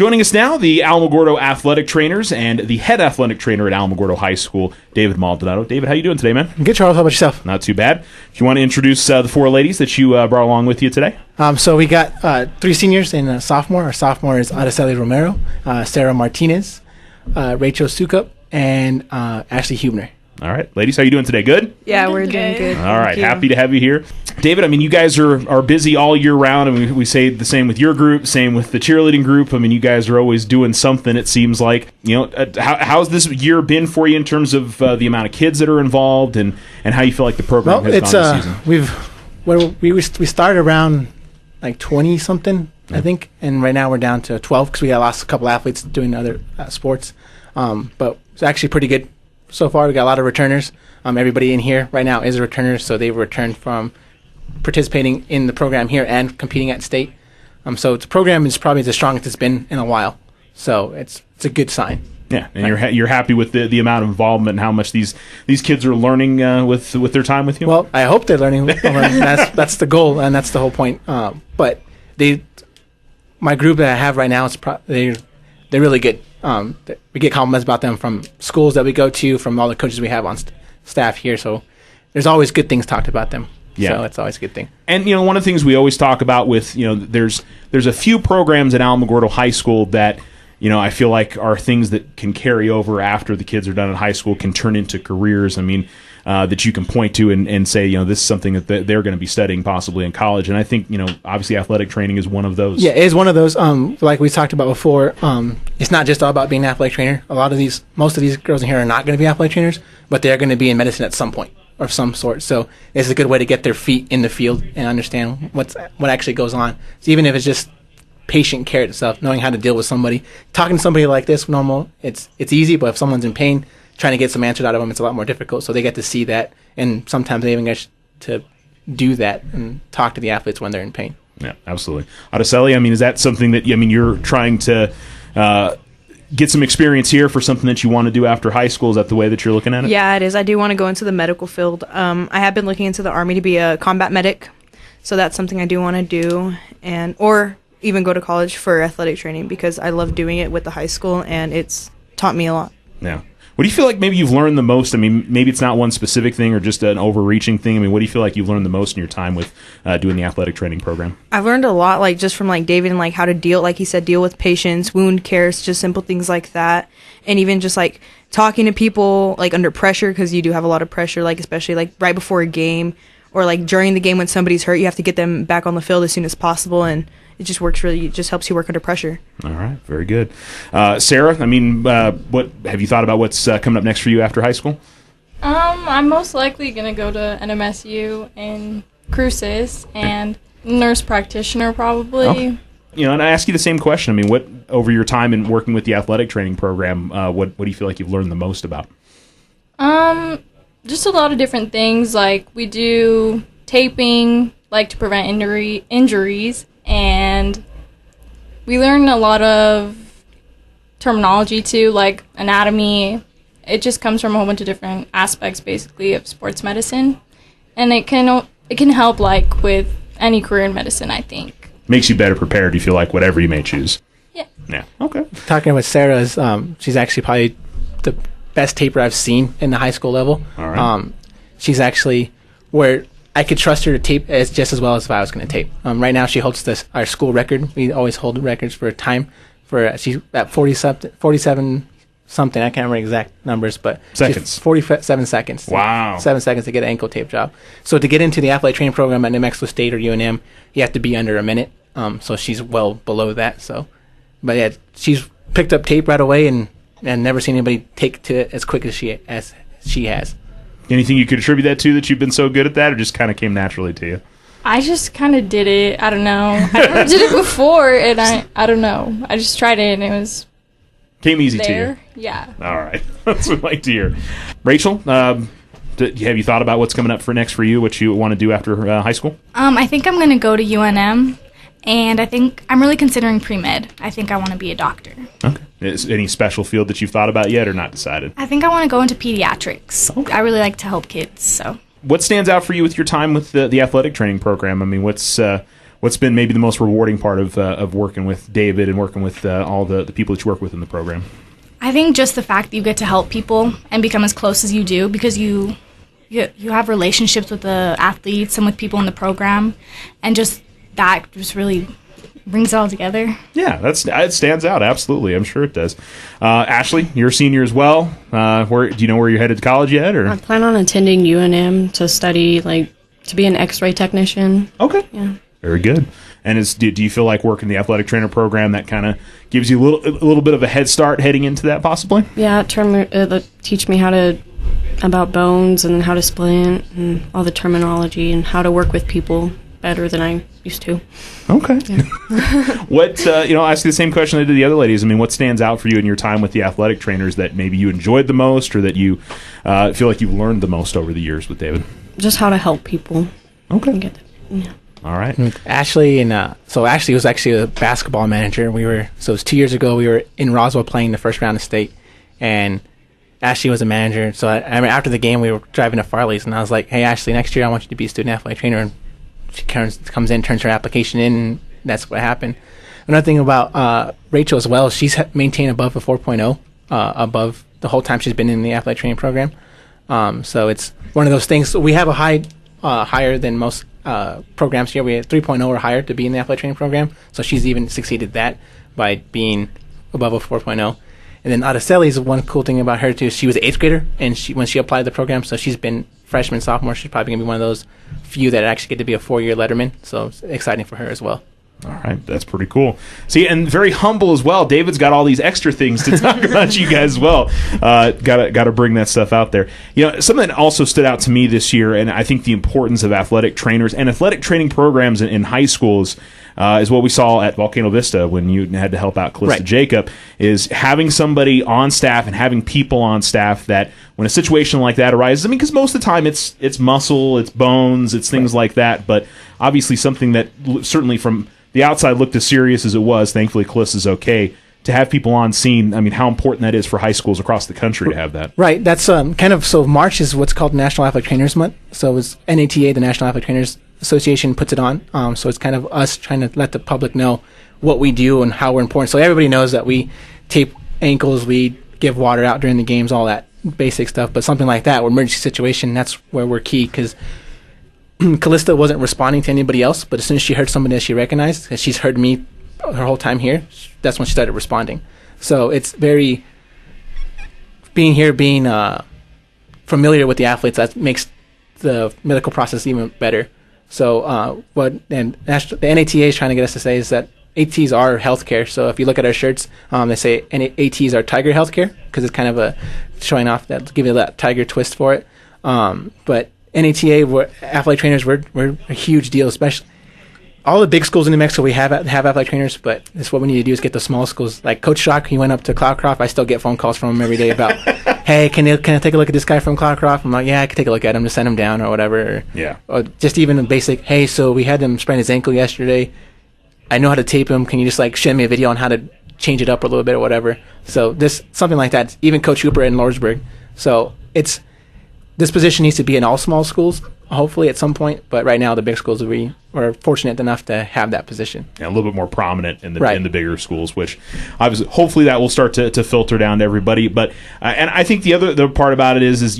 Joining us now, the Alamogordo athletic trainers and the head athletic trainer at Alamogordo High School, David Maldonado. David, how you doing today, man? Good, Charles. How about yourself? Not too bad. If you want to introduce the four ladies that you brought along with you today. So we got three seniors and a sophomore. Our sophomore is Aracely Romero, Sarah Martinez, Rachel Sukup, and Ashley Huebner. All right. Ladies, how you doing today? Good? Yeah, we're doing good. All right. Happy to have you here. David, I mean, you guys are busy all year round. I mean, we say the same with your group, same with the cheerleading group. I mean, you guys are always doing something, it seems like. You know, how's this year been for you in terms of the amount of kids that are involved and how you feel like the program has gone this season? We started around like 20-something, I think, and right now we're down to 12 because we lost a couple athletes doing other sports. But it's actually pretty good so far. We got a lot of returners. Everybody in here right now is a returner, so they've returned from participating in the program here and competing at state. So the program is probably the strongest it's been in a while. So it's a good sign. Yeah, and you're happy with the amount of involvement and how much these kids are learning with their time with you? Well, I hope they're learning. That's the goal, and that's the whole point. But my group that I have right now, they're really good. We get compliments about them from schools that we go to, from all the coaches we have on staff here. So there's always good things talked about them. Yeah. So it's always a good thing. And, you know, one of the things we always talk about with, you know, there's a few programs at Alamogordo High School that, you know, I feel like are things that can carry over after the kids are done in high school, can turn into careers. I mean, that you can point to and say, you know, this is something that they're going to be studying possibly in college. And I think, you know, obviously athletic training is one of those. Yeah, it is one of those. Like we talked about before, it's not just all about being an athletic trainer. Most of these girls in here are not going to be athletic trainers, but they're going to be in medicine at some point of some sort. So it's a good way to get their feet in the field and understand what actually goes on. So even if it's just patient care itself, knowing how to deal with somebody, talking to somebody like this, normal, it's easy, but if someone's in pain, trying to get some answers out of them, it's a lot more difficult. So they get to see that, and sometimes they even get to do that and talk to the athletes when they're in pain. Yeah, absolutely. Aracely, I mean, is that something that you're trying to get some experience here for something that you want to do after high school? Is that the way that you're looking at it? Yeah, it is. I do want to go into the medical field. I have been looking into the Army to be a combat medic, so that's something I do want to do, or even go to college for athletic training because I love doing it with the high school, and it's taught me a lot. Yeah. What do you feel like maybe you've learned the most? I mean, maybe it's not one specific thing or just an overreaching thing. I mean, what do you feel like you've learned the most in your time with doing the athletic training program? I've learned a lot, like just from like David and like how to deal, like he said, deal with patients, wound cares, just simple things like that. And even just like talking to people like under pressure, because you do have a lot of pressure, like especially like right before a game or like during the game when somebody's hurt, you have to get them back on the field as soon as possible. And it just it just helps you work under pressure. All right, very good. Sarah, I mean, what have you thought about what's coming up next for you after high school? I'm most likely going to go to NMSU and Cruces and nurse practitioner probably. Oh. You know, and I ask you the same question. I mean, what over your time in working with the athletic training program, what do you feel like you've learned the most about? Just a lot of different things. Like we do taping, like to prevent injuries. And we learn a lot of terminology too, like anatomy. It just comes from a whole bunch of different aspects, basically, of sports medicine, and it can help like with any career in medicine. I think makes you better prepared. You feel like whatever you may choose. Yeah. Yeah. Okay. Talking with Sarah, she's actually probably the best taper I've seen in the high school level. All right. She's actually where I could trust her to tape as just as well as if I was going to tape. Right now, she holds our school record. We always hold records for time. She's at 47 something. I can't remember exact numbers, but seconds. 47 seconds. Wow. 7 seconds to get an ankle tape job. So to get into the athletic training program at New Mexico State or UNM, you have to be under a minute. So she's well below that. So, but yeah, she's picked up tape right away and never seen anybody take to it as quick as she has. Anything you could attribute that to, that you've been so good at that, or just kind of came naturally to you? I just kind of did it. I don't know. I never did it before, and I don't know. I just tried it, and it was came easy there. To you. Yeah. All right. That's what I like to hear. Rachel, have you thought about what's coming up next for you, what you want to do after high school? I think I'm going to go to UNM, and I think I'm really considering pre-med. I think I want to be a doctor. Okay. Is any special field that you've thought about yet or not decided? I think I want to go into pediatrics. Okay. I really like to help kids. So, what stands out for you with your time with the athletic training program? I mean, what's what's been maybe the most rewarding part of working with David and working with all the people that you work with in the program? I think just the fact that you get to help people and become as close as you do, because you have relationships with the athletes and with people in the program, and just that just really brings it all together. Yeah, it stands out. Absolutely, I'm sure it does. Ashley, you're a senior as well. Where do you know where you're headed to college yet? Or I plan on attending UNM to study, to be an X-ray technician. Okay. Yeah. Very good. And do you feel like working the athletic trainer program that kind of gives you a little bit of a head start heading into that possibly? Yeah, teach me about bones and how to splint and all the terminology and how to work with people better than I used to. Okay. Yeah. I'll ask you the same question I did the other ladies. I mean, what stands out for you in your time with the athletic trainers that maybe you enjoyed the most, or that you feel like you've learned the most over the years with David? Just how to help people. Okay. Yeah. All right. Ashley so Ashley was actually a basketball manager. It was 2 years ago. We were in Roswell playing the first round of state, and Ashley was a manager. So after the game, we were driving to Farley's, and I was like, "Hey, Ashley, next year I want you to be a student athletic trainer." And she comes in, turns her application in, and that's what happened. Another thing about Rachel as well, she's maintained above a 4.0 above the whole time she's been in the athletic training program. So it's one of those things. We have a higher than most programs here. We have 3.0 or higher to be in the athletic training program. So she's even succeeded that by being above a 4.0. And then Aracely's one cool thing about her too, she was an 8th grader, and when she applied to the program, so she's been freshman, sophomore, she's probably going to be one of those few that actually get to be a 4-year letterman. So it's exciting for her as well. All right, that's pretty cool. See, and very humble as well. David's got all these extra things to talk about you guys as well. Got to bring that stuff out there. Something that also stood out to me this year, and I think the importance of athletic trainers and athletic training programs in high schools is what we saw at Volcano Vista when you had to help out Callista Jacob, is having somebody on staff and having people on staff that when a situation like that arises, I mean, because most of the time it's muscle, it's bones, it's things like that, but obviously something that certainly from the outside looked as serious as it was. Thankfully, Callista's okay. To have people on scene, I mean, how important that is for high schools across the country to have that. Right. That's so March is what's called National Athletic Trainers Month. So it's NATA, the National Athletic Trainers Association, puts it on. So it's kind of us trying to let the public know what we do and how we're important. So everybody knows that we tape ankles, we give water out during the games, all that basic stuff. But something like that, or emergency situation, that's where we're key, because Callista wasn't responding to anybody else, but as soon as she heard somebody that she recognized, because she's heard me her whole time here, that's when she started responding. So it's very being familiar with the athletes, that makes the medical process even better. So the NATA is trying to get us to say is that ATs are healthcare. So if you look at our shirts, they say ATs are Tiger Healthcare, because it's kind of showing off that, give you that Tiger twist for it. But NATA, athletic trainers, we're a huge deal, especially all the big schools in New Mexico. We have athletic trainers, but what we need to do is get the small schools. Like Coach Shock, he went up to Cloudcroft. I still get phone calls from him every day about, hey, can I take a look at this guy from Cloudcroft? I'm like, yeah, I can take a look at him, just send him down or whatever. Yeah. Or just even a basic, hey, so we had him sprain his ankle yesterday. I know how to tape him. Can you just send me a video on how to change it up a little bit or whatever? So something like that. Even Coach Hooper in Lordsburg. So this position needs to be in all small schools, hopefully at some point. But right now, the big schools are fortunate enough to have that position. Yeah, a little bit more prominent in the bigger schools, which obviously, hopefully, that will start to filter down to everybody. But and I think the other part about it is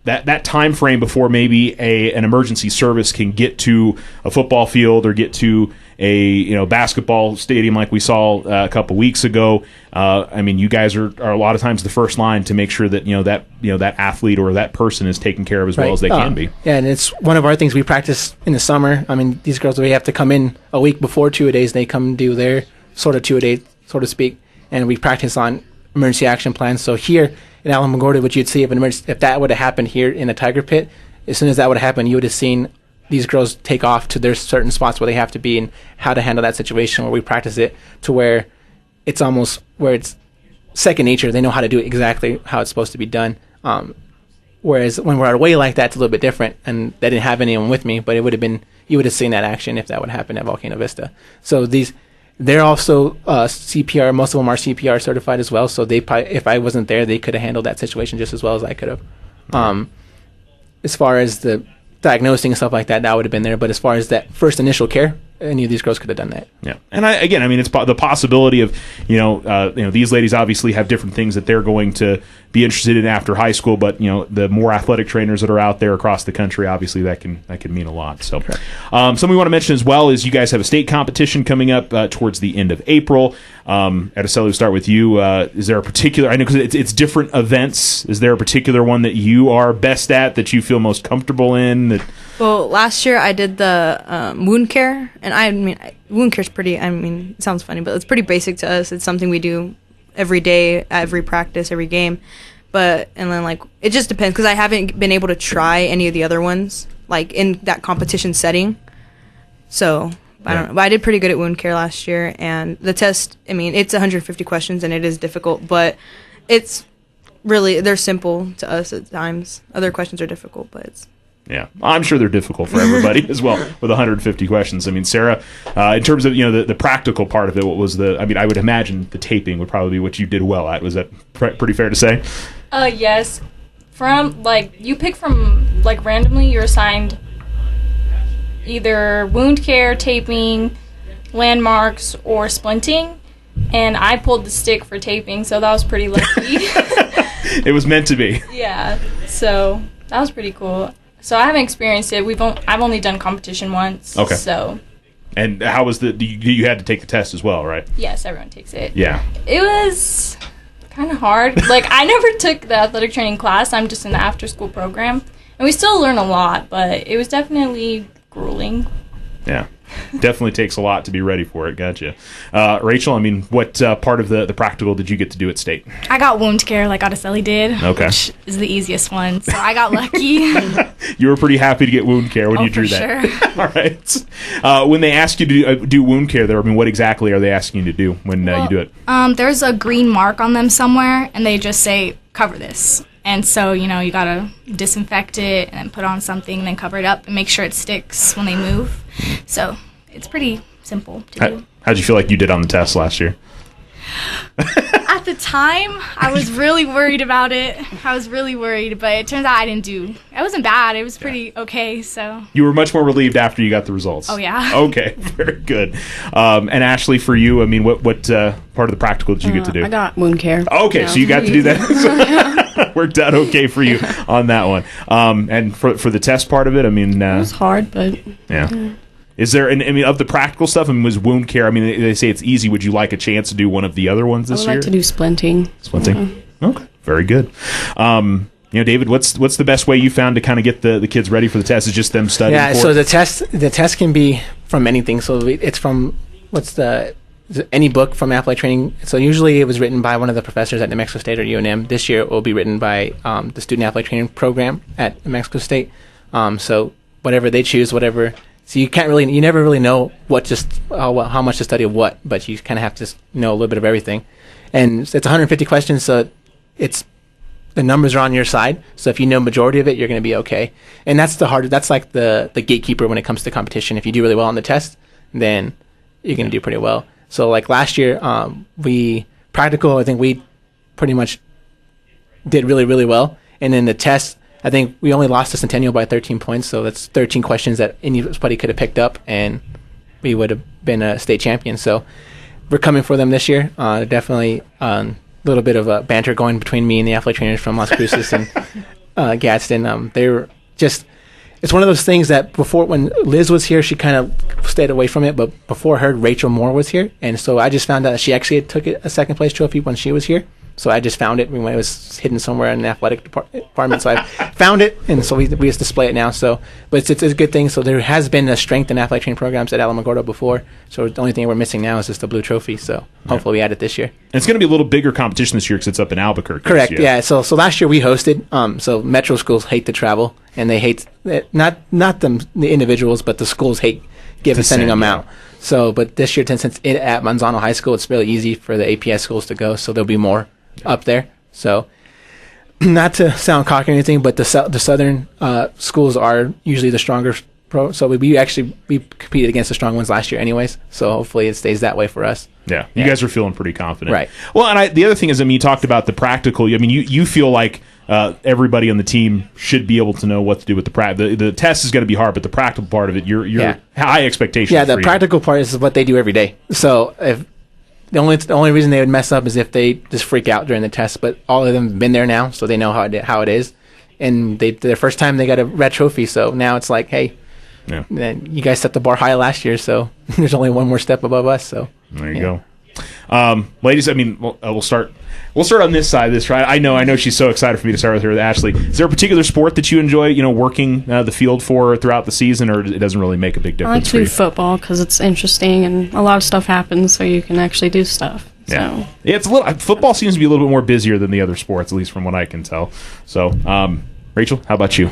that time frame before maybe an emergency service can get to a football field or get to a basketball stadium like we saw a couple weeks ago. I mean, you guys are a lot of times the first line to make sure that that athlete or that person is taken care of as well as they can be. Yeah, and it's one of our things we practice in the summer. I mean, these girls, we have to come in a week before 2-a-days. They come do their sort of 2-a-day, so to speak, and we practice on emergency action plans. So here in Alamogordo, what you'd see if that would have happened here in the Tiger Pit, as soon as that would have happened, you would have seen these girls take off to their certain spots where they have to be and how to handle that situation, where we practice it to where it's almost where it's second nature. They know how to do it exactly how it's supposed to be done. Whereas when we're away like that, it's a little bit different, and they didn't have anyone with me, but you would have seen that action if that would happen at Volcano Vista. So they're also CPR. Most of them are CPR certified as well. So if I wasn't there, they could have handled that situation just as well as I could have. As far as the diagnosing and stuff like that, that would have been there. But as far as that first initial care, any of these girls could have done that. Yeah, and I mean, it's the possibility of these ladies obviously have different things that they're going to be interested in after high school, but the more athletic trainers that are out there across the country, obviously that can mean a lot. So, something we want to mention as well is you guys have a state competition coming up towards the end of April. Aracely, we'll start with you. Is there a particular? I know because it's different events. Is there a particular one that you are best at that you feel most comfortable in? Well, last year I did the wound care, and I mean, wound care is pretty, it sounds funny, but it's pretty basic to us. It's something we do every day, every practice, every game. And then, it just depends, because I haven't been able to try any of the other ones, in that competition setting. So, I don't know. But I did pretty good at wound care last year, and the test, it's 150 questions, and it is difficult, but it's really, they're simple to us at times. Other questions are difficult, but it's... Yeah, I'm sure they're difficult for everybody as well with 150 questions. Sarah, in terms of the practical part of it, what was I would imagine the taping would probably be what you did well at. Was that pretty fair to say? Yes. From you pick from randomly, you're assigned either wound care, taping, landmarks, or splinting, and I pulled the stick for taping, so that was pretty lucky. It was meant to be. Yeah, so that was pretty cool. So I haven't experienced it. I've only done competition once. Okay. So. And how was you had to take the test as well, right? Yes, everyone takes it. Yeah. It was kind of hard. I never took the athletic training class. I'm just in the after-school program. And we still learn a lot, but it was definitely grueling. Yeah. Definitely takes a lot to be ready for it. Gotcha. Rachel, what part of the practical did you get to do at state? I got wound care like Aracely did, okay, which is the easiest one. So I got lucky. You were pretty happy to get wound care when you drew that. Sure. All right. When they ask you to do wound care, there, what exactly are they asking you to do when you do it? There's a green mark on them somewhere, and they just say, cover this. And so, you got to disinfect it and then put on something and then cover it up and make sure it sticks when they move. So it's pretty simple to do. How'd you feel like you did on the test last year? At the time, I was really worried about it. I was really worried, but it turns out it wasn't bad. It was pretty okay, so. You were much more relieved after you got the results. Oh, yeah. Okay, very good. And Ashley, for you, what part of the practical did you get to do? I got wound care. Okay, so you got to do that. Worked out okay for you on that one. And for the test part of it, it was hard, but... Yeah. Is there, of the practical stuff, was wound care, they say it's easy. Would you like a chance to do one of the other ones this year? I would like to do splinting. Splinting? Yeah. Okay, very good. David, what's the best way you found to kind of get the kids ready for the test? Is just them studying for so it? the test can be from anything. So it's from, any book from athletic training. So usually it was written by one of the professors at New Mexico State or UNM. This year it will be written by the student athletic training program at New Mexico State. So whatever they choose, whatever... So you never really know how much to study of what, but you kind of have to know a little bit of everything. And it's 150 questions, so the numbers are on your side. So if you know majority of it, you're going to be okay. And that's like the gatekeeper when it comes to competition. If you do really well on the test, then you're going to do pretty well. So like last year, I think we pretty much did really, really well. And then the test, I think we only lost to Centennial by 13 points, so that's 13 questions that anybody could have picked up, and we would have been a state champion. So we're coming for them this year. Definitely a little bit of a banter going between me and the athletic trainers from Las Cruces and Gadsden. They're just... It's one of those things that before, when Liz was here, she kind of stayed away from it, but before her, Rachel Moore was here, and so I just found out that she actually took a second place trophy when she was here. So I just found it when it was hidden somewhere in the athletic department. So I found it, and so we just display it now. So, but it's a good thing. So there has been a strength in athletic training programs at Alamogordo before. So the only thing we're missing now is just the blue trophy. So hopefully we add it this year. And it's going to be a little bigger competition this year because it's up in Albuquerque. Correct. Yeah. So last year we hosted. So metro schools hate to travel, and they hate not the individuals, but the schools hate sending them out. So, but this year, since it at Manzano High School, it's really easy for the APS schools to go. So there'll be more up there. So not to sound cocky or anything, but the southern schools are usually the stronger pro. So we competed against the strong ones last year anyways. So hopefully it stays that way for us. Yeah. You guys are feeling pretty confident. Right. Well, and the other thing is, you talked about the practical. You feel like everybody on the team should be able to know what to do with the practice. The test is going to be hard, but the practical part of it, you're high expectations. Yeah, the practical part is what they do every day. So if the only reason they would mess up is if they just freak out during the test. But all of them have been there now, so they know how it is. And their first time they got a red trophy, so now it's like, hey, you guys set the bar high last year, so there's only one more step above us. So there you go. Ladies, I mean, we'll start on this side of this. Right? I know she's so excited for me to start with her, Ashley. Is there a particular sport that you enjoy, working the field for throughout the season, or it doesn't really make a big difference? I like to do football because it's interesting and a lot of stuff happens, so you can actually do stuff. Yeah, it's a little. Football seems to be a little bit more busier than the other sports, at least from what I can tell. So, Rachel, how about you?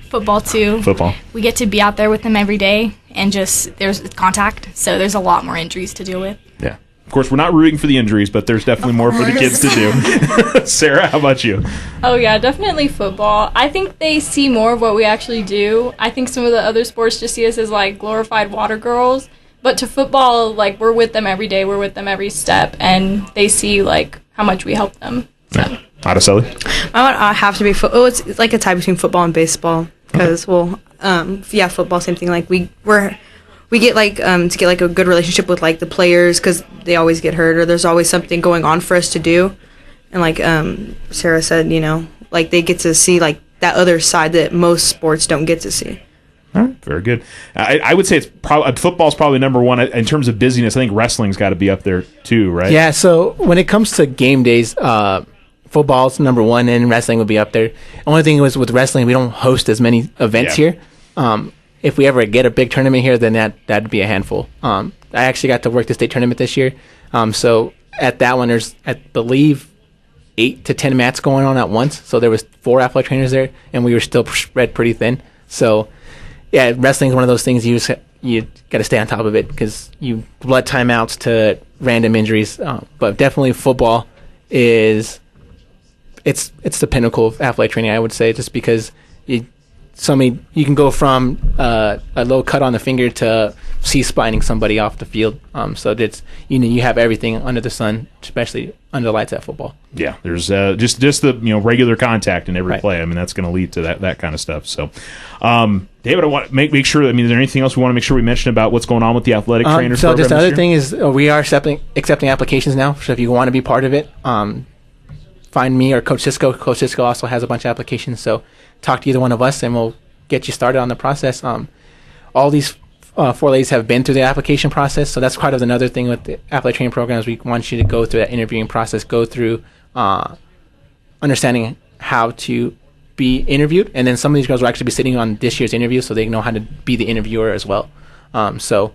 Football too. Football. We get to be out there with them every day, and there's contact, so there's a lot more injuries to deal with. Yeah. Of course, we're not rooting for the injuries, but there's definitely more for the kids to do. Sarah, how about you? Oh, yeah, definitely football. I think they see more of what we actually do. I think some of the other sports just see us as, like, glorified water girls. But to football, like, we're with them every day. We're with them every step. And they see, like, how much we help them. So. Yeah. Aracely? I would have to be it's like a tie between football and baseball. Because, football, same thing. Like, we get like to get like a good relationship with like the players because they always get hurt or there's always something going on for us to do, and like Sarah said, like they get to see like that other side that most sports don't get to see. All right, very good. I would say it's football's probably number one in terms of busyness. I think wrestling's got to be up there too, right? Yeah. So when it comes to game days, football's number one, and wrestling would be up there. Only thing was with wrestling, we don't host as many events here. If we ever get a big tournament here, then that'd be a handful. I actually got to work the state tournament this year. So at that one, there's, I believe, 8 to 10 mats going on at once. So there was 4 athletic trainers there, and we were still spread pretty thin. So, yeah, wrestling is one of those things you got to stay on top of it because you blood timeouts to random injuries. But definitely football it's the pinnacle of athletic training, I would say, just because you can go from a low cut on the finger to C-spining somebody off the field. So it's you have everything under the sun, especially under the lights at football. Yeah, there's just the regular contact in every play. I mean, that's going to lead to that kind of stuff. So, David, I want to make sure. I mean, is there anything else we want to make sure we mention about what's going on with the athletic trainers? So just the other thing is we are accepting applications now. So if you want to be part of it, find me or Coach Cisco. Coach Cisco also has a bunch of applications. So talk to either one of us, and we'll get you started on the process. All these 4 ladies have been through the application process, so that's part of another thing with the athletic training programs. We want you to go through that interviewing process, go through understanding how to be interviewed, and then some of these girls will actually be sitting on this year's interview, so they know how to be the interviewer as well. So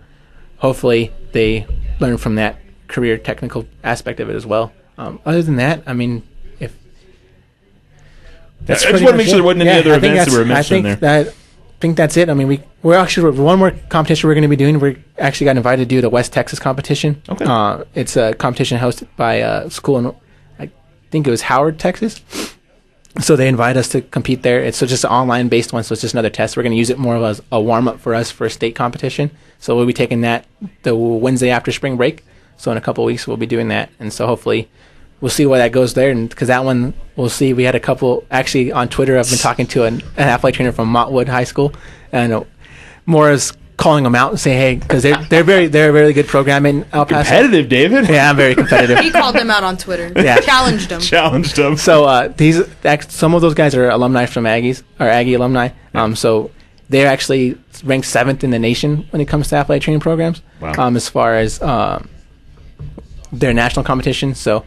hopefully they learn from that career technical aspect of it as well. Other than that, I mean, I just want to make sure there wasn't any other events that were mentioned there. I think that's it. I mean, we're actually one more competition we're going to be doing. We actually got invited to do the West Texas competition. Okay. It's a competition hosted by a school in, I think it was Howard, Texas. So they invite us to compete there. It's just an online based one, so it's just another test. We're going to use it more as a warm up for us for a state competition. So we'll be taking that the Wednesday after spring break. So in a couple of weeks we'll be doing that, and so hopefully we'll see where that goes there, and because that one we'll see. We had a couple actually on Twitter. I've been talking to an athletic trainer from Montwood High School, and more as calling them out and say, hey, because they're a very good program in El Paso. Competitive, David. Yeah, I'm very competitive. He called them out on Twitter. Yeah, challenged them. So some of those guys are alumni from Aggie alumni. So they're actually ranked 7th in the nation when it comes to athletic training programs. Wow. As far as their national competition. So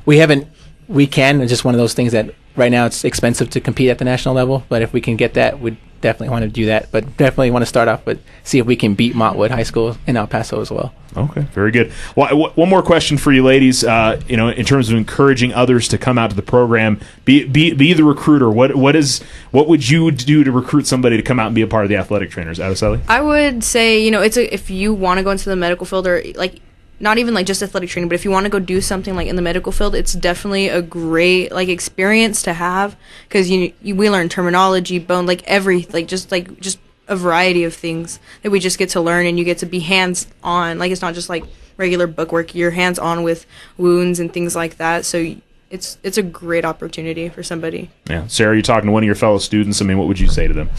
it's just one of those things that right now it's expensive to compete at the national level, but if we can get that, we'd definitely want to do that. But definitely want to start off with see if we can beat Montwood High School in El Paso as well. Okay, very good. Well, one more question for you ladies. In terms of encouraging others to come out to the program, be the recruiter. What would you do to recruit somebody to come out and be a part of the athletic trainers? Aracely? I would say, if you want to go into the medical field or like not even like just athletic training, but if you want to go do something like in the medical field, it's definitely a great like experience to have because we learn terminology, bone, just a variety of things that we just get to learn, and you get to be hands on. Like it's not just like regular book work; you're hands on with wounds and things like that. So it's a great opportunity for somebody. Yeah. Sarah, you're talking to one of your fellow students. I mean, what would you say to them?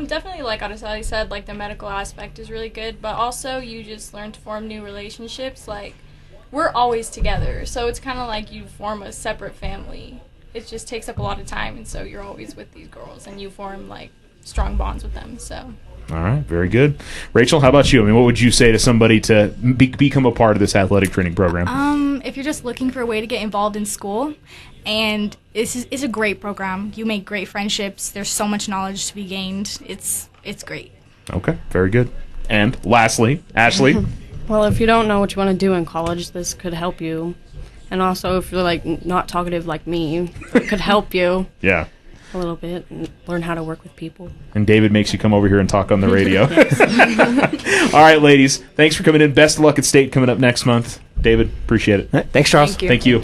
Definitely, like Aracely said, like the medical aspect is really good, but also you just learn to form new relationships. Like, we're always together, so it's kind of like you form a separate family. It just takes up a lot of time, and so you're always with these girls, and you form, like, strong bonds with them, so. All right, very good. Rachel, how about you? I mean, what would you say to somebody to become a part of this athletic training program? If you're just looking for a way to get involved in school, and it's a great program. You make great friendships. There's so much knowledge to be gained. It's great. Okay, very good. And lastly, Ashley. Well, if you don't know what you want to do in college, this could help you. And also, if you're like not talkative like me, it could help you. Yeah. A little bit and learn how to work with people. And David makes you come over here and talk on the radio. All right, ladies. Thanks for coming in. Best of luck at state coming up next month. David, appreciate it. Thanks, Charles. Thank you. Thank you.